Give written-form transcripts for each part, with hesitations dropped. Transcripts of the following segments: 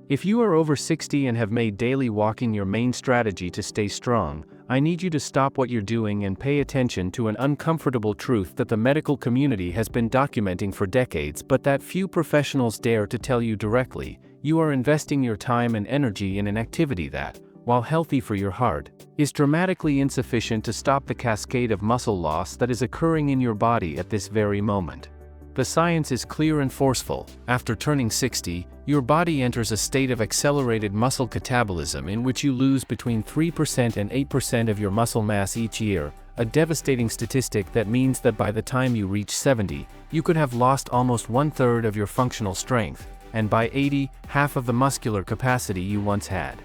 If you are over 60 and have made daily walking your main strategy to stay strong, I need you to stop what you're doing and pay attention to an uncomfortable truth that the medical community has been documenting for decades but that few professionals dare to tell you directly. You are investing your time and energy in an activity that, while healthy for your heart, is dramatically insufficient to stop the cascade of muscle loss that is occurring in your body at this very moment. The science is clear and forceful. After turning 60, your body enters a state of accelerated muscle catabolism in which you lose between 3% and 8% of your muscle mass each year, a devastating statistic that means that by the time you reach 70, you could have lost almost 1/3 of your functional strength, and by 80, half of the muscular capacity you once had.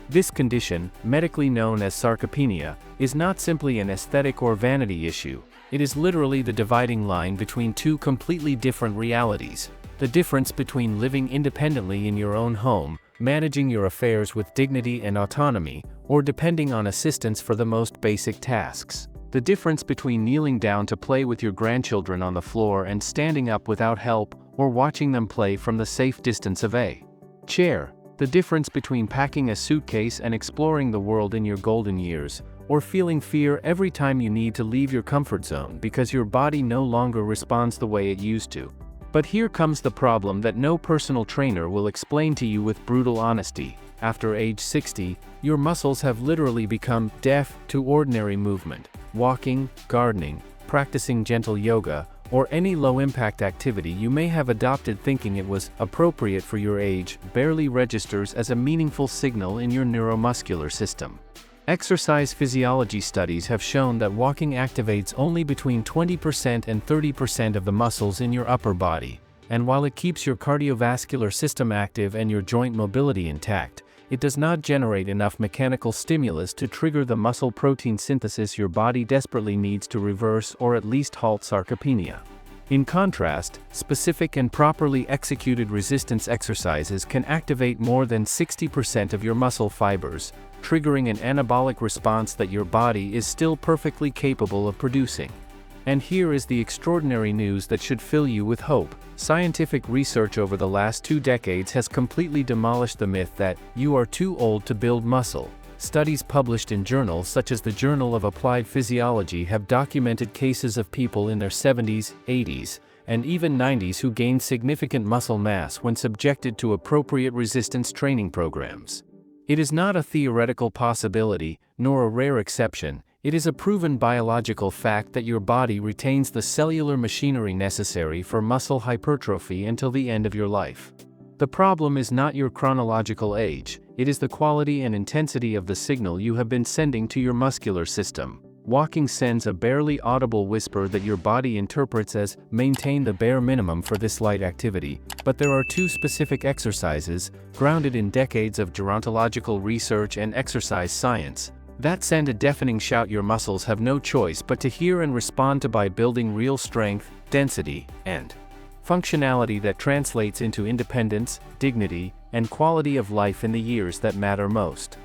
This condition, medically known as sarcopenia, is not simply an aesthetic or vanity issue. It is literally the dividing line between two completely different realities. The difference between living independently in your own home, managing your affairs with dignity and autonomy, or depending on assistance for the most basic tasks. The difference between kneeling down to play with your grandchildren on the floor and standing up without help, or watching them play from the safe distance of a chair. The difference between packing a suitcase and exploring the world in your golden years, or feeling fear every time you need to leave your comfort zone because your body no longer responds the way it used to. But here comes the problem that no personal trainer will explain to you with brutal honesty. After age 60, your muscles have literally become deaf to ordinary movement. Walking, gardening, practicing gentle yoga, or any low-impact activity you may have adopted thinking it was appropriate for your age barely registers as a meaningful signal in your neuromuscular system. Exercise physiology studies have shown that walking activates only between 20% and 30% of the muscles in your upper body, and while it keeps your cardiovascular system active and your joint mobility intact, it does not generate enough mechanical stimulus to trigger the muscle protein synthesis your body desperately needs to reverse or at least halt sarcopenia. In contrast, specific and properly executed resistance exercises can activate more than 60% of your muscle fibers, triggering an anabolic response that your body is still perfectly capable of producing. And here is the extraordinary news that should fill you with hope. Scientific research over the last 2 decades has completely demolished the myth that you are too old to build muscle. Studies published in journals such as the Journal of Applied Physiology have documented cases of people in their 70s, 80s, and even 90s who gained significant muscle mass when subjected to appropriate resistance training programs. It is not a theoretical possibility, nor a rare exception. It is a proven biological fact that your body retains the cellular machinery necessary for muscle hypertrophy until the end of your life. The problem is not your chronological age, it is the quality and intensity of the signal you have been sending to your muscular system. Walking sends a barely audible whisper that your body interprets as maintain the bare minimum for this light activity, but there are 2 specific exercises, grounded in decades of gerontological research and exercise science, that send a deafening shout your muscles have no choice but to hear and respond to by building real strength, density, and functionality that translates into independence, dignity, and quality of life in the years that matter most.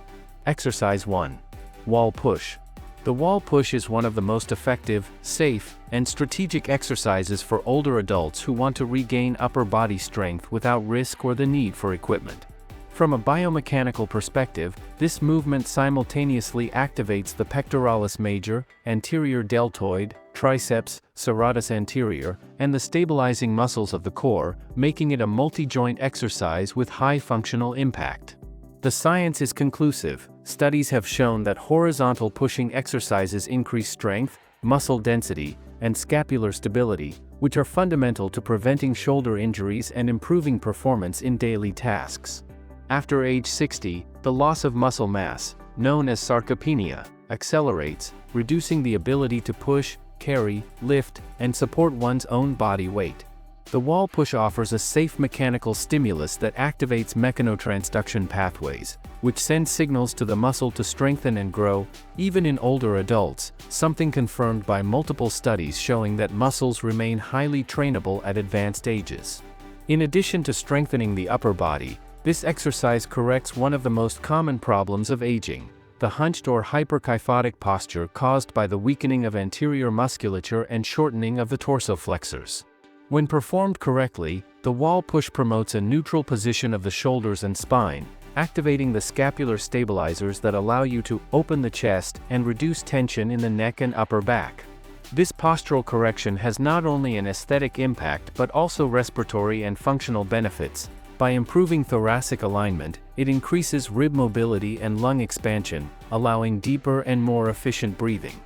Exercise 1. Wall push. The wall push is one of the most effective, safe, and strategic exercises for older adults who want to regain upper body strength without risk or the need for equipment. From a biomechanical perspective, this movement simultaneously activates the pectoralis major, anterior deltoid, triceps, serratus anterior, and the stabilizing muscles of the core, making it a multi-joint exercise with high functional impact. The science is conclusive. Studies have shown that horizontal pushing exercises increase strength, muscle density, and scapular stability, which are fundamental to preventing shoulder injuries and improving performance in daily tasks. After age 60, the loss of muscle mass, known as sarcopenia, accelerates, reducing the ability to push, carry, lift, and support one's own body weight. The wall push offers a safe mechanical stimulus that activates mechanotransduction pathways, which send signals to the muscle to strengthen and grow, even in older adults, something confirmed by multiple studies showing that muscles remain highly trainable at advanced ages. In addition to strengthening the upper body, this exercise corrects one of the most common problems of aging, the hunched or hyperkyphotic posture caused by the weakening of anterior musculature and shortening of the torso flexors. When performed correctly, the wall push promotes a neutral position of the shoulders and spine, activating the scapular stabilizers that allow you to open the chest and reduce tension in the neck and upper back. This postural correction has not only an aesthetic impact but also respiratory and functional benefits. By improving thoracic alignment, it increases rib mobility and lung expansion, allowing deeper and more efficient breathing.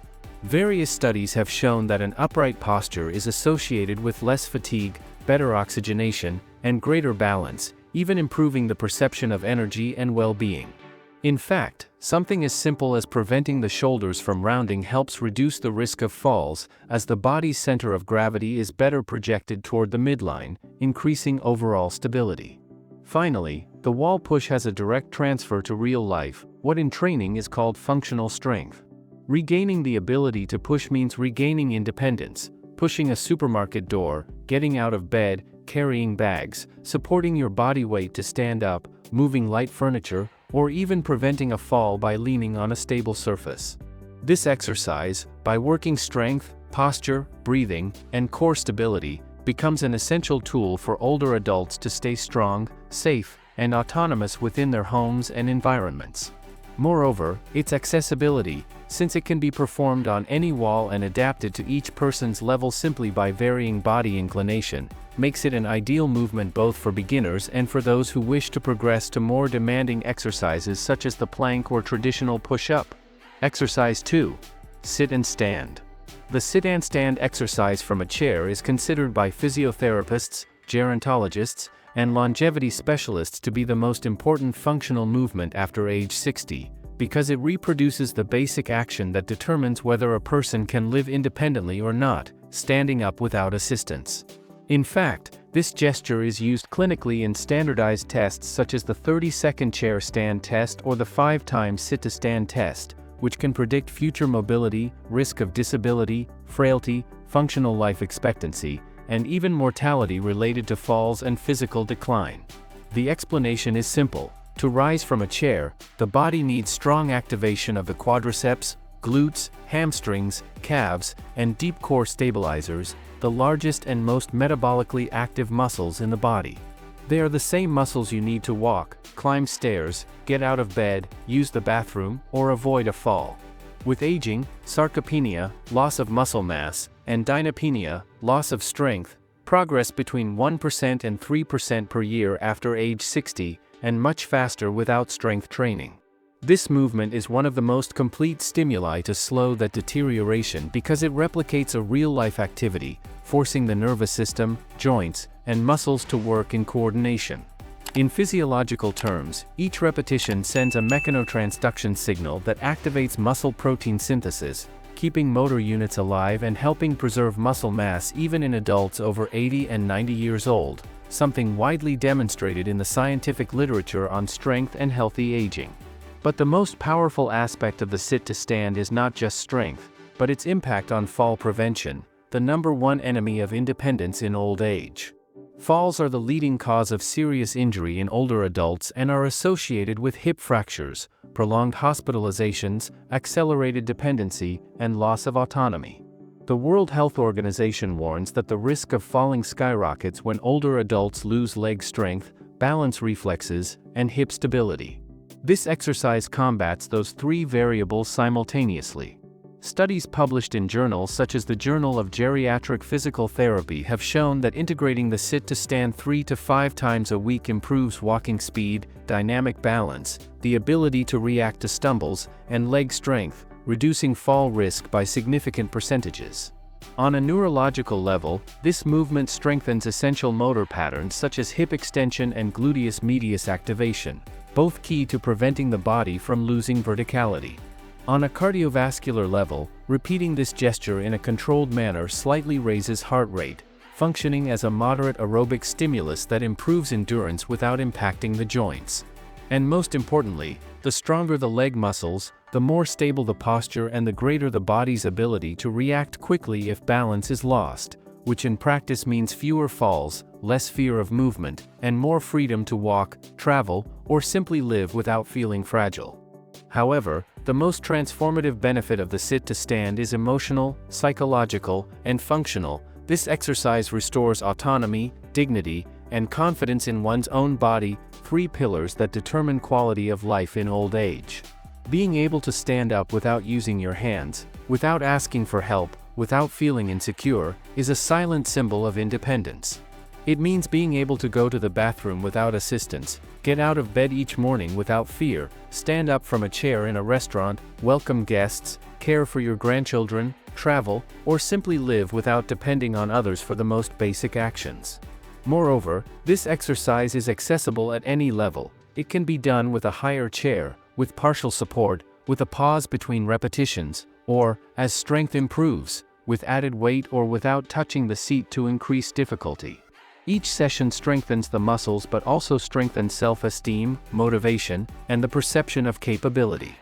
Various studies have shown that an upright posture is associated with less fatigue, better oxygenation, and greater balance, even improving the perception of energy and well-being. In fact, something as simple as preventing the shoulders from rounding helps reduce the risk of falls, as the body's center of gravity is better projected toward the midline, increasing overall stability. Finally, the wall push has a direct transfer to real life, what in training is called functional strength. Regaining the ability to push means regaining independence, pushing a supermarket door, getting out of bed, carrying bags, supporting your body weight to stand up, moving light furniture, or even preventing a fall by leaning on a stable surface. This exercise, by working strength, posture, breathing, and core stability, becomes an essential tool for older adults to stay strong, safe, and autonomous within their homes and environments. Moreover, its accessibility, since it can be performed on any wall and adapted to each person's level simply by varying body inclination, makes it an ideal movement both for beginners and for those who wish to progress to more demanding exercises such as the plank or traditional push-up. Exercise 2. Sit and stand. The sit and stand exercise from a chair is considered by physiotherapists, gerontologists, and longevity specialists to be the most important functional movement after age 60, because it reproduces the basic action that determines whether a person can live independently or not, standing up without assistance. In fact, this gesture is used clinically in standardized tests such as the 30-second chair stand test or the 5-time sit-to-stand test, which can predict future mobility, risk of disability, frailty, functional life expectancy, and even mortality related to falls and physical decline. The explanation is simple. To rise from a chair, the body needs strong activation of the quadriceps, glutes, hamstrings, calves, and deep core stabilizers, the largest and most metabolically active muscles in the body. They are the same muscles you need to walk, climb stairs, get out of bed, use the bathroom, or avoid a fall. With aging, sarcopenia, loss of muscle mass, and dynapenia, loss of strength, progress between 1% and 3% per year after age 60, and much faster without strength training. This movement is one of the most complete stimuli to slow that deterioration because it replicates a real-life activity, forcing the nervous system, joints, and muscles to work in coordination. In physiological terms, each repetition sends a mechanotransduction signal that activates muscle protein synthesis, keeping motor units alive and helping preserve muscle mass even in adults over 80 and 90 years old, something widely demonstrated in the scientific literature on strength and healthy aging. But the most powerful aspect of the sit-to-stand is not just strength, but its impact on fall prevention, the #1 enemy of independence in old age. Falls are the leading cause of serious injury in older adults and are associated with hip fractures, prolonged hospitalizations, accelerated dependency, and loss of autonomy. The World Health Organization warns that the risk of falling skyrockets when older adults lose leg strength, balance reflexes, and hip stability. This exercise combats those three variables simultaneously. Studies published in journals such as the Journal of Geriatric Physical Therapy have shown that integrating the sit-to-stand 3 to 5 times a week improves walking speed, dynamic balance, the ability to react to stumbles, and leg strength, reducing fall risk by significant percentages. On a neurological level, this movement strengthens essential motor patterns such as hip extension and gluteus medius activation, both key to preventing the body from losing verticality. On a cardiovascular level, repeating this gesture in a controlled manner slightly raises heart rate, functioning as a moderate aerobic stimulus that improves endurance without impacting the joints. And most importantly, the stronger the leg muscles, the more stable the posture and the greater the body's ability to react quickly if balance is lost, which in practice means fewer falls, less fear of movement, and more freedom to walk, travel, or simply live without feeling fragile. However, the most transformative benefit of the sit-to-stand is emotional, psychological, and functional, This exercise restores autonomy, dignity, and confidence in one's own body, 3 pillars that determine quality of life in old age. Being able to stand up without using your hands, without asking for help, without feeling insecure, is a silent symbol of independence. It means being able to go to the bathroom without assistance, get out of bed each morning without fear, stand up from a chair in a restaurant, welcome guests, care for your grandchildren, travel, or simply live without depending on others for the most basic actions. Moreover, this exercise is accessible at any level. It can be done with a higher chair, with partial support, with a pause between repetitions, or, as strength improves, with added weight or without touching the seat to increase difficulty. Each session strengthens the muscles but also strengthens self-esteem, motivation, and the perception of capability.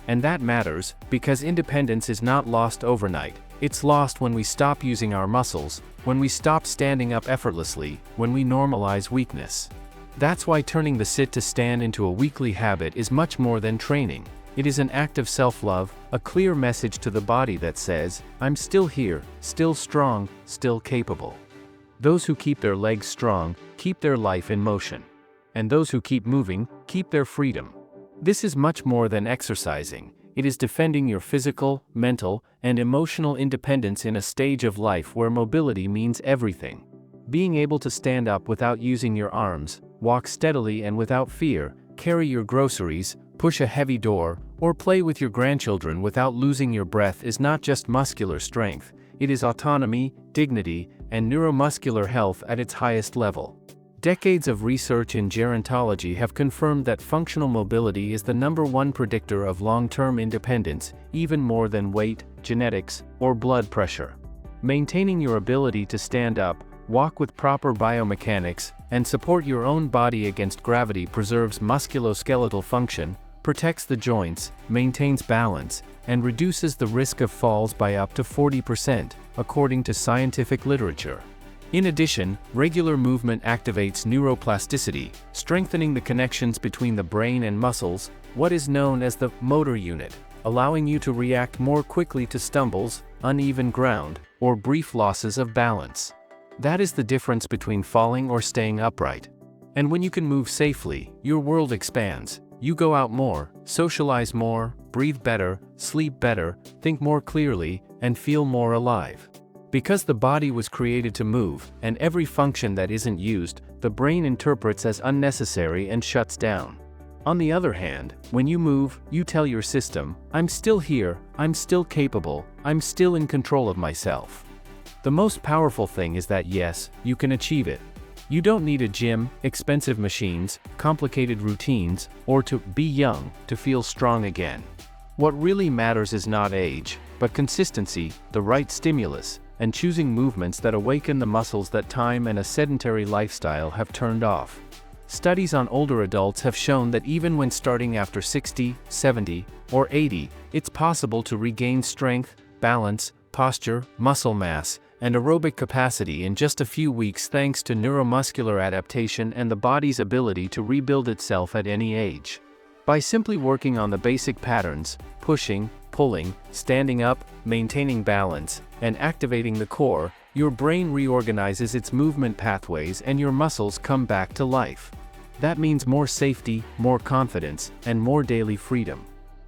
And that matters, because independence is not lost overnight. It's lost when we stop using our muscles, when we stop standing up effortlessly, when we normalize weakness. That's why turning the sit to stand into a weekly habit is much more than training. It is an act of self-love, a clear message to the body that says, I'm still here, still strong, still capable. Those who keep their legs strong, keep their life in motion. And those who keep moving, keep their freedom. This is much more than exercising. It is defending your physical, mental, and emotional independence in a stage of life where mobility means everything. Being able to stand up without using your arms, walk steadily and without fear, carry your groceries, push a heavy door, or play with your grandchildren without losing your breath is not just muscular strength, it is autonomy, dignity, and neuromuscular health at its highest level. Decades of research in gerontology have confirmed that functional mobility is the #1 predictor of long-term independence, even more than weight, genetics, or blood pressure. Maintaining your ability to stand up, walk with proper biomechanics, and support your own body against gravity preserves musculoskeletal function, protects the joints, maintains balance, and reduces the risk of falls by up to 40%, according to scientific literature. In addition, regular movement activates neuroplasticity, strengthening the connections between the brain and muscles, what is known as the motor unit, allowing you to react more quickly to stumbles, uneven ground, or brief losses of balance. That is the difference between falling or staying upright. And when you can move safely, your world expands. You go out more, socialize more, breathe better, sleep better, think more clearly, and feel more alive. Because the body was created to move, and every function that isn't used, the brain interprets as unnecessary and shuts down. On the other hand, when you move, you tell your system, I'm still here, I'm still capable, I'm still in control of myself. The most powerful thing is that yes, you can achieve it. You don't need a gym, expensive machines, complicated routines, or to be young to feel strong again. What really matters is not age, but consistency, the right stimulus, and choosing movements that awaken the muscles that time and a sedentary lifestyle have turned off. Studies on older adults have shown that even when starting after 60, 70, or 80, it's possible to regain strength, balance, posture, muscle mass, and aerobic capacity in just a few weeks thanks to neuromuscular adaptation and the body's ability to rebuild itself at any age. By simply working on the basic patterns, pushing, pulling, standing up, maintaining balance, and activating the core, your brain reorganizes its movement pathways and your muscles come back to life. That means more safety, more confidence, and more daily freedom.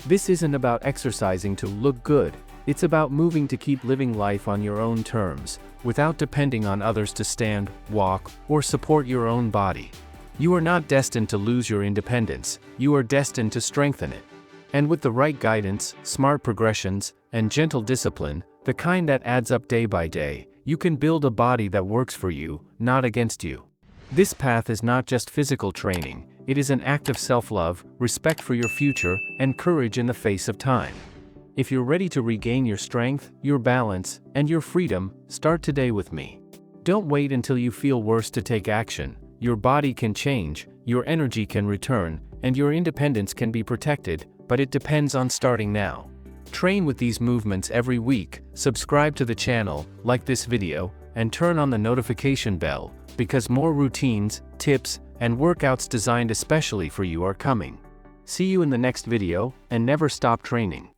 This isn't about exercising to look good, it's about moving to keep living life on your own terms, without depending on others to stand, walk, or support your own body. You are not destined to lose your independence, you are destined to strengthen it. And with the right guidance, smart progressions, and gentle discipline, the kind that adds up day by day, you can build a body that works for you, not against you. This path is not just physical training, it is an act of self-love, respect for your future, and courage in the face of time. If you're ready to regain your strength, your balance, and your freedom, start today with me. Don't wait until you feel worse to take action. Your body can change, your energy can return, and your independence can be protected, but it depends on starting now. Train with these movements every week, subscribe to the channel, like this video, and turn on the notification bell, because more routines, tips, and workouts designed especially for you are coming. See you in the next video, and never stop training.